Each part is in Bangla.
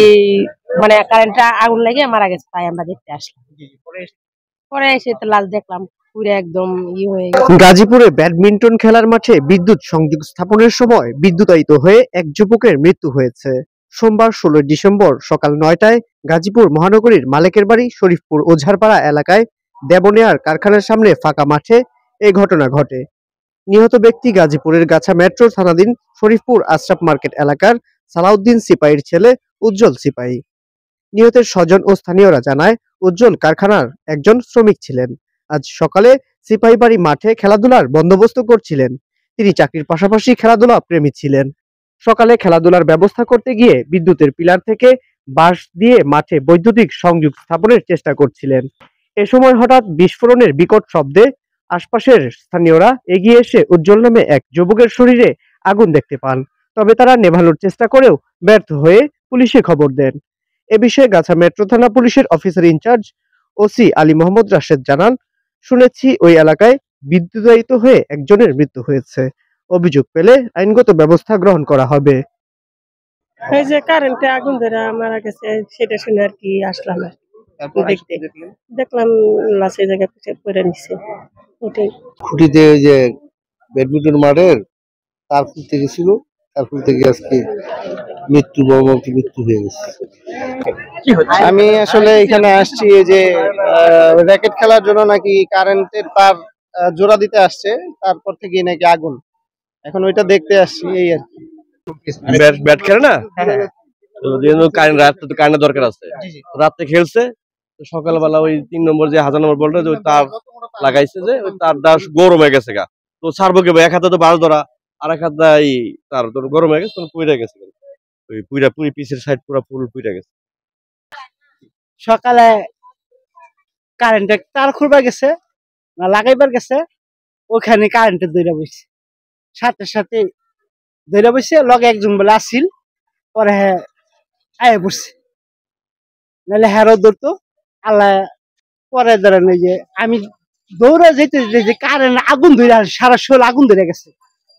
এই মানে কারেন্টটা আগুন লেগে মারা গেছে, তাই আমরা দেখতে আসলাম। পরে এসে তো লাশ দেখলাম পুরো একদম হয়ে গেছে। গাজীপুরে ব্যাডমিন্টন খেলার মাঠে বিদ্যুৎ সংযোগ স্থাপনের সময় বিদ্যুতায়িত হয়ে এক যুবকের মৃত্যু হয়েছে। সোমবার 16 ডিসেম্বর সকাল 9টায় গাজীপুর মহানগরীর মালেকের বাড়ি শরীফপুর ওঝারপাড়া এলাকায় দেবনেয়ার কারখানার সামনে ফাঁকা মাঠে এই ঘটনা ঘটে। নিহত ব্যক্তি গাজীপুরের গাছা মেট্রো থানাধীন শরীফপুর আশরাফ মার্কেট এলাকার সালাউদ্দিন সিপাহীর ছেলে উজ্জ্বল সিপাহী। নিহতের স্বজন ও স্থানীয়রা জানায়, উজ্জ্বল কারখানার একজন শ্রমিক ছিলেন। আজ সকালে সিপাহী বাড়ি মাঠে খেলাধুলার বন্দোবস্ত করছিলেন। তিনি চাকরির পাশাপাশি খেলাধুলা প্রেমী ছিলেন। সকালে খেলাধুলার ব্যবস্থা করতে গিয়ে বিদ্যুতের পিলার থেকে বাঁশ দিয়ে মাঠে বৈদ্যুতিক সংযোগ স্থাপনের চেষ্টা করছিলেন। এ সময় হঠাৎ বিস্ফোরণের বিকট শব্দে আশপাশের স্থানীয়রা এগিয়ে এসে উজ্জ্বল নামে এক যুবকের শরীরে আগুন দেখতে পান। তবে তারা নেভানোর চেষ্টা করেও ব্যর্থ হয়ে পুলিশে খবর দেন। এ বিষয়ে গাছা মেট্রো থানা পুলিশের officer in charge OC Ali Mohammad Rashed জানান, শুনেছি ওই এলাকায় বিদ্যুতায়িত হয়ে একজনের মৃত্যু হয়েছে। অভিযোগ পেলে আইনগত ব্যবস্থা গ্রহণ করা হবে। এই যে কারেন্টে আগুন ধরে মারা গেছে সেটা শুনে আর কি আসলাম দেখতে। দেখলাম লাশ এই জায়গায় পড়ে নিছে। ওটাই খুঁটিতে ওই যে ব্যাডমিন্টন মাঠের তার খুলতে গেছিল, তার খুলতে গিয়ে আজকে মর্মান্তিক মৃত্যু হয়ে গেছে। আমি আসলে এখানে আসছি এই যে র্যাকেট খেলার জন্য নাকি কারেন্টের তার জোড়া দিতে আসছে, তারপর থেকে নাকি আগুন, এখন ওইটা দেখতে আসছি এই আর কি। ব্যাট খেলে না, কারেন্ট দরকার আছে, রাতে খেলছে, সকালবেলা ওই 3 নম্বর যে 1000 নম্বর বলটা ওই তার লাগাইছে, যে ওই তারটা গরম হয়ে গেছে গা, তো ছাড়বো কি, এক হাতে তো বাস ধরা, আর এক হাতে তার গরম হয়ে গেছে, পুড়ে গেছে, ওই পুরি পিছের সাইড পুরো ফুল পুড়ে গেছে। সকালে কারেন্টের তার খুলবা গেছে না লাগাইবার গেছে, ওখানে কারেন্টের দইরা বসছে, সাথে সাথে দইরা বসছে, লগে একজন বলে আসছিল, পরে হ্যাঁ আয় বসছে, নাহলে হ্যারো ধরতো আল্লাহ। পরে ধরেন এই যে আমি দৌড়ে যেতে যে কারেন্ট আগুন ধরে সারা শোল আগুন ধরে গেছে,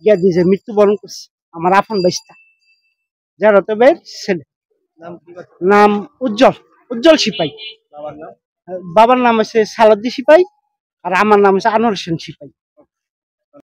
গিয়া দিয়ে মৃত্যুবরণ করছে আমার আপন বাইশটা যারা, তবে ছেলে নাম উজ্জ্বল সিপাহী, বাবার নাম হচ্ছে সালাউদ্দিন সিপাহী, আর আমার নাম হচ্ছে আনোয়ার হোসেন সিপাহী।